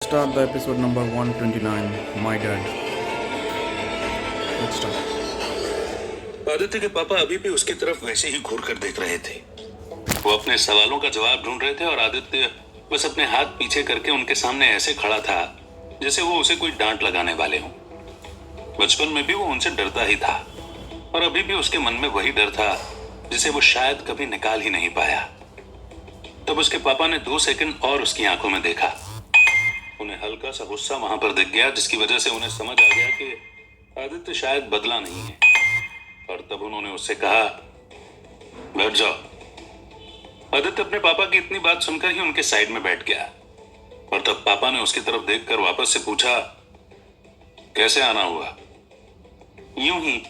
start the episode number 129, My Dad. Let's start. Aditya के पापा अभी भी उसकी तरफ वैसे ही घूर कर देख रहे थे। वो अपने सवालों का जवाब ढूंढ रहे थे और आदित्य बस अपने हाथ पीछे करके उनके सामने ऐसे खड़ा था जैसे वो उसे कोई डांट लगाने वाले हों। बचपन में भी वो उनसे डरता ही था और अभी भी उसके मन में वही डर था जिसे वो शायद कभी निकाल ही नहीं पाया। तब उसके पापा ने 2 सेकंड और उसकी आंखों में देखा। उन्हें हल्का सा गुस्सा वहां पर दिख गया, जिसकी वजह से उन्हें समझ आ गया कि आदित्य शायद बदला नहीं है। और तब उन्होंने उससे कहा, बैठ जाओ। आदित्य अपने पापा की इतनी बात सुनकर ही उनके साइड में बैठ गया और तब पापा ने उसकी तरफ देखकर वापस से पूछा, कैसे आना हुआ? यूं ही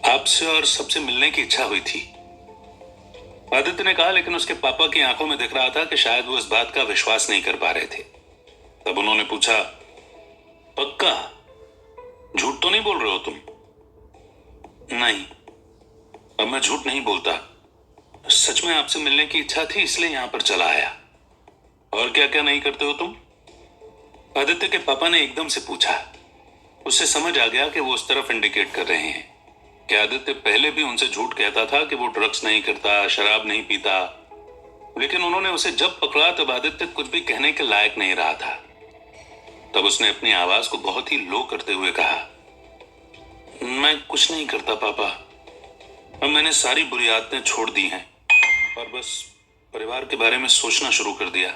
आपसे और सबसे मिलने की इच्छा हुई थी, आदित्य ने कहा, लेकिन उसके पापा की आंखों में दिख रहा था कि शायद वो इस बात का विश्वास नहीं कर पा रहे थे। तब उन्होंने पूछा, पक्का? झूठ तो नहीं बोल रहे हो तुम? नहीं, अब मैं झूठ नहीं बोलता। सच में आपसे मिलने की इच्छा थी, इसलिए यहां पर चला आया। और क्या क्या नहीं करते हो तुम? आदित्य के पापा ने एकदम से पूछा। उससे समझ आ गया कि वो उस तरफ इंडिकेट कर रहे हैं कि आदित्य पहले भी उनसे झूठ कहता था कि वो ड्रग्स नहीं करता, शराब नहीं पीता, लेकिन उन्होंने उसे जब पकड़ा तब आदित्य कुछ भी कहने के लायक नहीं रहा था। तब उसने अपनी आवाज को बहुत ही लो करते हुए कहा, मैं कुछ नहीं करता पापा। अब मैंने सारी बुरी आदतें छोड़ दी हैं और बस परिवार के बारे में सोचना शुरू कर दिया।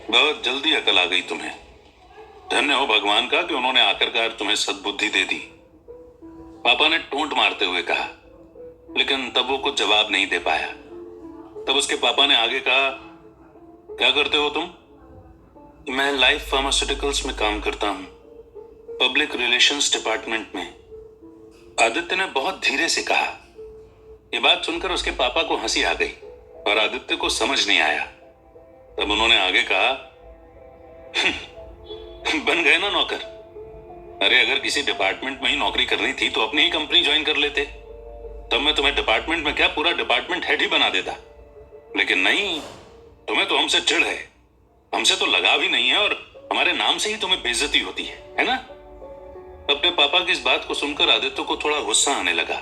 बहुत जल्दी अकल आ गई तुम्हें। धन्य हो भगवान का कि उन्होंने आखिरकार तुम्हें सद्बुद्धि दे दी, पापा ने टोंट मारते हुए कहा। लेकिन तब वो कुछ जवाब नहीं दे पाया। तब उसके पापा ने आगे कहा, क्या करते हो तुम? मैं लाइफ फार्मास्यूटिकल्स में काम करता हूं, पब्लिक रिलेशंस डिपार्टमेंट में, आदित्य ने बहुत धीरे से कहा। यह बात सुनकर उसके पापा को हंसी आ गई और आदित्य को समझ नहीं आया। तब उन्होंने आगे कहा, बन गए ना नौकर? अरे अगर किसी डिपार्टमेंट में ही नौकरी करनी थी तो अपनी ही कंपनी ज्वाइन कर लेते। तब मैं तुम्हें डिपार्टमेंट में क्या पूरा डिपार्टमेंट हेड ही बना देता। लेकिन नहीं, तुम्हें तो हमसे चिढ़ है, हमसे तो लगाव ही नहीं है और हमारे नाम से ही तुम्हें बेइज्जती होती है ना? अपने पापा की इस बात को सुनकर आदित्य को थोड़ा गुस्सा आने लगा,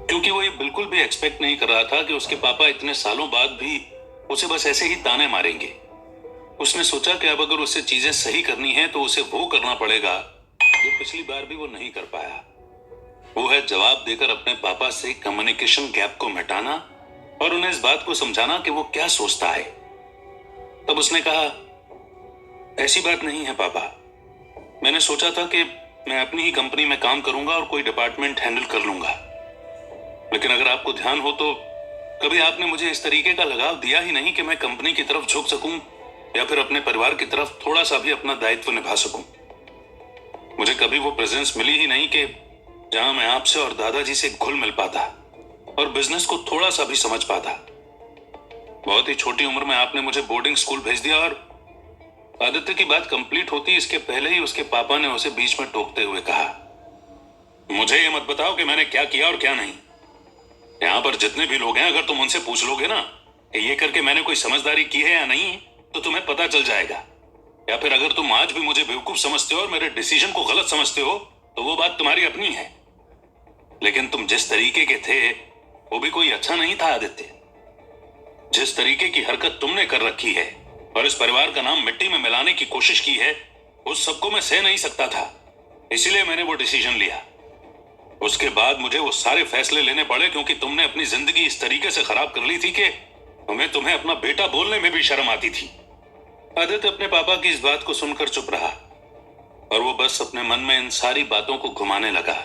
क्योंकि वो ये बिल्कुल भी एक्सपेक्ट नहीं कर रहा था कि उसके पापा इतने सालों बाद भी उसे बस ऐसे ही ताने मारेंगे। उसने सोचा कि अब अगर उसे चीजें सही करनी है तो उसे वो करना पड़ेगा जो पिछली बार भी वो नहीं कर पाया। वो है जवाब देकर अपने पापा से कम्युनिकेशन गैप को मिटाना और उन्हें इस बात को समझाना कि वो क्या सोचता है। तब उसने कहा, ऐसी बात नहीं है पापा, मैंने सोचा था कि मैं अपनी ही कंपनी में काम करूंगा और कोई डिपार्टमेंट हैंडल कर लूंगा। लेकिन अगर आपको ध्यान हो तो कभी आपने मुझे इस तरीके का लगाव दिया ही नहीं कि मैं कंपनी की तरफ झुक सकूं या फिर अपने परिवार की तरफ थोड़ा सा भी अपना दायित्व निभा सकूं। मुझे कभी वो प्रेजेंस मिली ही नहीं कि जहां मैं आपसे और दादाजी से घुल मिल पाता और बिजनेस को थोड़ा सा भी समझ पाता। बहुत ही छोटी उम्र में आपने मुझे बोर्डिंग स्कूल भेज दिया। और आदित्य की बात कंप्लीट होती इसके पहले ही उसके पापा ने उसे बीच में टोकते हुए कहा, मुझे ये मत बताओ कि मैंने क्या किया और क्या नहीं। यहां पर जितने भी लोग हैं, अगर तुम उनसे पूछ लोगे ना कि ये करके मैंने कोई समझदारी की है या नहीं, तो तुम्हें पता चल जाएगा। या फिर अगर तुम आज भी मुझे बेवकूफ समझते हो और मेरे डिसीजन को गलत समझते हो तो वो बात तुम्हारी अपनी है। लेकिन तुम जिस तरीके के थे वो भी कोई अच्छा नहीं था आदित्य। जिस तरीके की हरकत तुमने कर रखी है और इस परिवार का नाम मिट्टी में मिलाने की कोशिश की है, उस सबको मैं सह नहीं सकता था, इसीलिए मैंने वो डिसीजन लिया। उसके बाद मुझे वो सारे फैसले लेने पड़े क्योंकि तुमने अपनी जिंदगी इस तरीके से खराब कर ली थी कि तुम्हें अपना बेटा बोलने में भी शर्म आती थी। आदित्य अपने पापा की इस बात को सुनकर चुप रहा और वो बस अपने मन में इन सारी बातों को घुमाने लगा।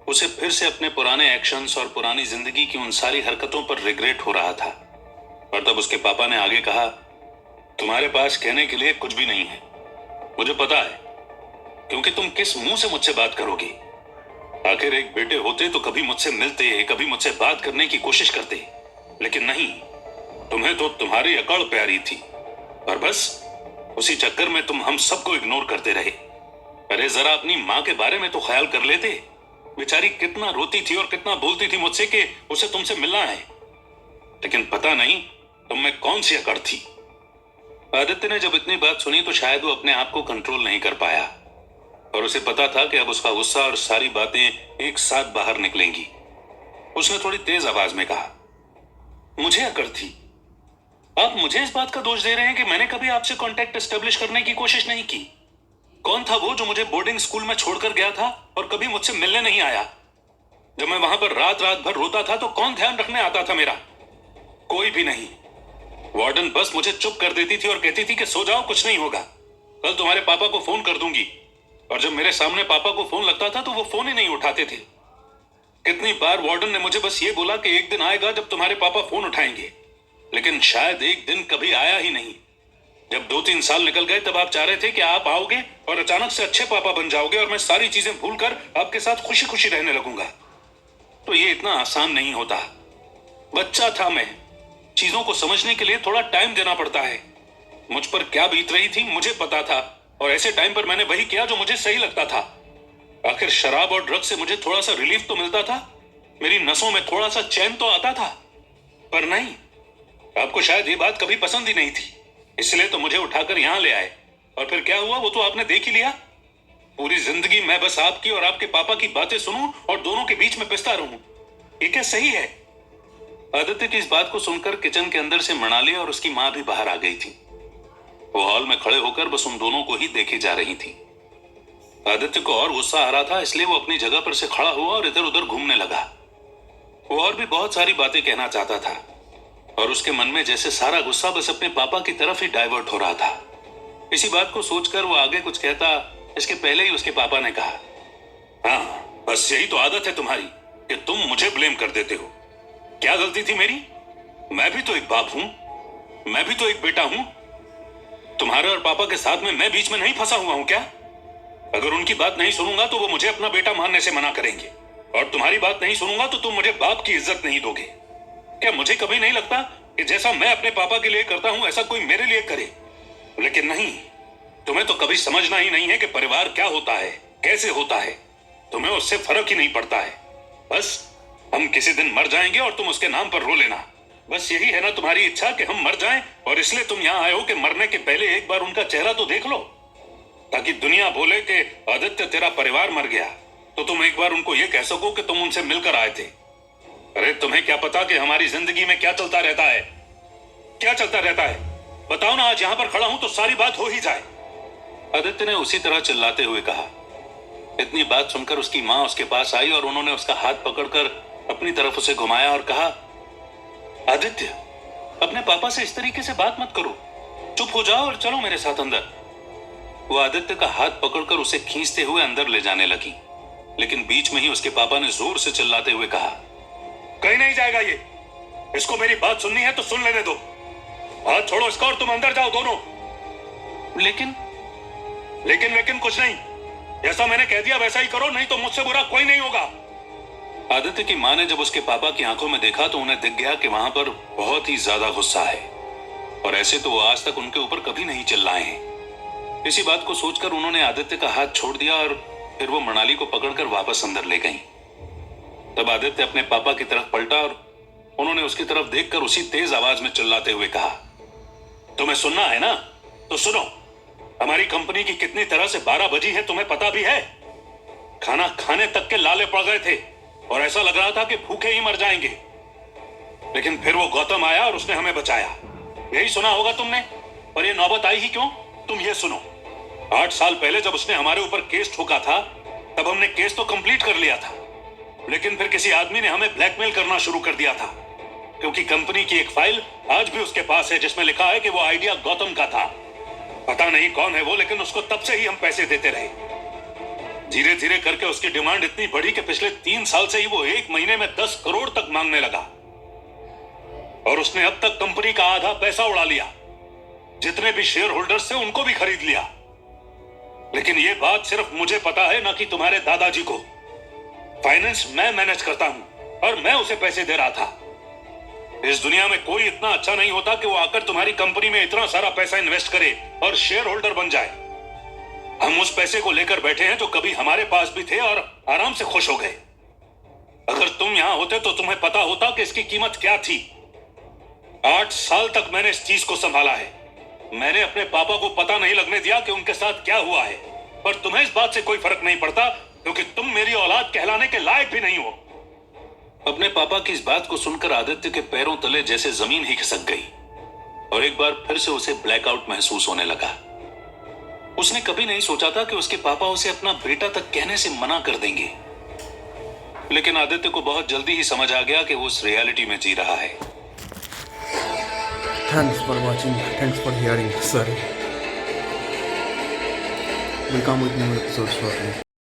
उसे फिर से अपने पुराने एक्शंस और पुरानी जिंदगी की उन सारी हरकतों पर रिग्रेट हो रहा था। और तब उसके पापा ने आगे कहा, तुम्हारे पास कहने के लिए कुछ भी नहीं है, मुझे पता है, क्योंकि तुम किस मुंह से मुझसे बात करोगे। आखिर एक बेटे होते तो कभी मुझसे मिलते, कभी मुझसे बात करने की कोशिश करते, लेकिन नहीं, तुम्हें तो तुम्हारी अकड़ प्यारी थी और बस उसी चक्कर में तुम हम सबको इग्नोर करते रहे। अरे जरा अपनी माँ के बारे में तो ख्याल कर लेते, बेचारी कितना रोती थी और कितना बोलती थी मुझसे कि उसे तुमसे मिलना है। लेकिन पता नहीं तुम में कौन सी अकड़ थी। आदित्य ने जब इतनी बात सुनी तो शायद वो अपने आप को कंट्रोल नहीं कर पाया और उसे पता था कि अब उसका गुस्सा और सारी बातें एक साथ बाहर निकलेंगी। उसने थोड़ी तेज आवाज में कहा, मुझे अकड़ थी। आप मुझे इस बात का दोष दे रहे हैं कि मैंने कभी आपसे कांटेक्ट एस्टेब्लिश करने की कोशिश नहीं की। कौन था वो जो मुझे बोर्डिंग स्कूल में छोड़कर गया था और कभी मुझसे मिलने नहीं आया? जब मैं वहां पर रात रात भर रोता था तो कौन ध्यान रखने आता था मेरा? कोई भी नहीं। वार्डन बस मुझे चुप कर देती थी और कहती थी कि सो जाओ, कुछ नहीं होगा, कल तुम्हारे पापा को फोन कर दूंगी। और जब मेरे सामने पापा को फोन लगता था तो वो फोन ही नहीं उठाते थे। कितनी बार वार्डन ने मुझे बस ये बोला कि एक दिन आएगा जब तुम्हारे पापा फोन उठाएंगे, लेकिन शायद एक दिन कभी आया ही नहीं। जब 2-3 साल निकल गए तब आप चाह रहे थे कि आप आओगे और अचानक से अच्छे पापा बन जाओगे और मैं सारी चीजें भूलकर आपके साथ खुशी खुशी रहने लगूंगा। तो ये इतना आसान नहीं होता। बच्चा था मैं, चीजों को समझने के लिए थोड़ा टाइम देना पड़ता है। मुझ पर क्या बीत रही थी मुझे पता था और ऐसे टाइम पर मैंने वही किया जो मुझे सही लगता था। आखिर शराब और ड्रग से मुझे थोड़ा सा रिलीफ तो मिलता था, मेरी नसों में थोड़ा सा चैन तो आता था। पर नहीं, आपको शायद ये बात कभी पसंद ही नहीं थी, इसलिए तो मुझे उठाकर यहां ले आए। और फिर क्या हुआ वो तो आपने देख ही लिया। पूरी जिंदगी मैं बस आपकी और आपके पापा की बातें सुनूं और दोनों के बीच में पिसता रहूं। ये क्या सही है? आदित्य की इस बात को सुनकर किचन के अंदर से मृणाली और उसकी मां भी बाहर आ गई थी। वो हॉल में खड़े होकर बस उन दोनों को ही देखे जा रही थी। आदित्य को और गुस्सा आ रहा था, इसलिए वो अपनी जगह पर से खड़ा हुआ और इधर उधर घूमने लगा। वो और भी बहुत सारी बातें कहना चाहता था और उसके मन में जैसे सारा गुस्सा बस अपने पापा की तरफ ही डाइवर्ट हो रहा था। इसी बात को सोचकर वो आगे कुछ कहता, इसके पहले ही उसके पापा ने कहा, हाँ बस यही तो आदत है तुम्हारी कि तुम मुझे ब्लेम कर देते हो। क्या गलती थी मेरी? मैं भी तो एक बाप हूं, मैं भी तो एक बेटा हूं। तुम्हारे और पापा के साथ में मैं बीच में नहीं फंसा हुआ हूं क्या? अगर उनकी बात नहीं सुनूंगा तो वो मुझे अपना बेटा मानने से मना करेंगे और तुम्हारी बात नहीं सुनूंगा तो तुम मुझे बाप की इज्जत नहीं दोगे। क्या मुझे कभी नहीं लगता कि जैसा मैं अपने पापा के लिए करता हूं ऐसा कोई मेरे लिए करे? लेकिन नहीं, तुम्हें तो कभी समझना ही नहीं है कि परिवार क्या होता है, कैसे होता है। तुम्हें उससे फर्क ही नहीं पड़ता है। बस हम किसी दिन मर जाएंगे और तुम उसके नाम पर रो लेना। बस यही है ना तुम्हारी इच्छा कि हम मर जाएं, और इसलिए तुम यहां आए हो कि मरने के पहले एक बार उनका चेहरा तो देख लो, ताकि दुनिया बोले कि आदित्य तेरा परिवार मर गया तो तुम एक बार उनको यह कह सको कि तुम उनसे मिलकर आए थे। अरे तुम्हें क्या पता कि हमारी जिंदगी में क्या चलता रहता है? क्या चलता रहता है बताओ ना। आज यहां पर खड़ा हूं तो सारी बात हो ही जाए। आदित्य ने उसी तरह चिल्लाते हुए कहा। इतनी बात सुनकर उसकी मां उसके पास आई और उन्होंने उसका हाथ पकड़कर अपनी तरफ उसे घुमाया और कहा, आदित्य अपने पापा से इस तरीके से बात मत करो, चुप हो जाओ और चलो मेरे साथ अंदर। वो आदित्य का हाथ पकड़कर उसे खींचते हुए अंदर ले जाने लगी, लेकिन बीच में ही उसके पापा ने जोर से चिल्लाते हुए कहा, कहीं नहीं जाएगा ये, इसको मेरी बात सुननी है तो सुन लेने दो। हाथ छोड़ो इसका और तुम अंदर जाओ दोनों। लेकिन कुछ नहीं, जैसा मैंने कह दिया वैसा ही करो, नहीं तो मुझसे बुरा कोई नहीं होगा। आदित्य की मां ने जब उसके पापा की आंखों में देखा तो उन्हें दिख गया कि वहां पर बहुत ही ज्यादा गुस्सा है, और ऐसे तो वो आज तक उनके ऊपर कभी नहीं चिल्लाए हैं। इसी बात को सोचकर उन्होंने आदित्य का हाथ छोड़ दिया और फिर वो मृणाली को पकड़कर वापस अंदर ले गई। तब आदित्य अपने पापा की तरफ पलटा और उन्होंने उसकी तरफ देखकर उसी तेज आवाज में चिल्लाते हुए कहा, तुम्हें सुनना है ना तो सुनो। हमारी कंपनी की कितनी तरह से 12 बजी है तुम्हें पता भी है। खाना खाने तक के लाले पड़ गए थे और ऐसा लग रहा था कि भूखे ही मर जाएंगे, लेकिन फिर वो गौतम आया और उसने हमें बचाया। यही सुना होगा तुमने, पर ये नौबत आई ही क्यों? तुम ये सुनो, 8 साल पहले जब उसने हमारे ऊपर केस ठोका था तब हमने केस तो कंप्लीट कर लिया था, लेकिन फिर किसी आदमी ने हमें ब्लैकमेल करना शुरू कर दिया था, क्योंकि कंपनी की एक फाइल आज भी उसके पास है जिसमें लिखा है कि वो आइडिया गौतम का था। पता नहीं कौन है वो, लेकिन उसको तब से ही हम पैसे देते रहे। धीरे धीरे करके उसकी डिमांड इतनी बढ़ी कि पिछले 3 साल से ही वो एक महीने में 10 करोड़ तक मांगने लगा, और उसने अब तक कंपनी का आधा पैसा उड़ा लिया। जितने भी शेयर होल्डर्स थे उनको भी खरीद लिया। लेकिन ये बात सिर्फ मुझे पता है, ना कि तुम्हारे दादाजी को। फाइनेंस मैं मैनेज करता हूं और मैं उसे पैसे दे रहा था। इस दुनिया में कोई इतना अच्छा नहीं होता कि वो आकर तुम्हारी कंपनी में इतना सारा पैसा इन्वेस्ट करे और शेयर होल्डर बन जाए। हम उस पैसे को लेकर बैठे हैं जो कभी हमारे पास भी थे और आराम से खुश हो गए। अगर तुम यहां होते तो तुम्हें पता होता कि इसकी कीमत क्या थी। 8 साल तक मैंने इस चीज को संभाला है, मैंने अपने पापा को पता नहीं लगने दिया कि उनके साथ क्या हुआ है, पर तुम्हें इस बात से कोई फर्क नहीं पड़ता क्योंकि तुम मेरी औलाद कहलाने के लायक भी नहीं हो। अपने पापा की इस बात को सुनकर आदित्य के पैरों तले जैसे जमीन ही खिसक गई और एक बार फिर से उसे ब्लैकआउट महसूस होने लगा। उसने कभी नहीं सोचा था कि उसके पापा उसे अपना बेटा तक कहने से मना कर देंगे, लेकिन आदित्य को बहुत जल्दी ही समझ आ गया कि वो उस रियलिटी में जी रहा है। Thanks for watching. Thanks for hearing. Sorry. We'll come with new episodes shortly.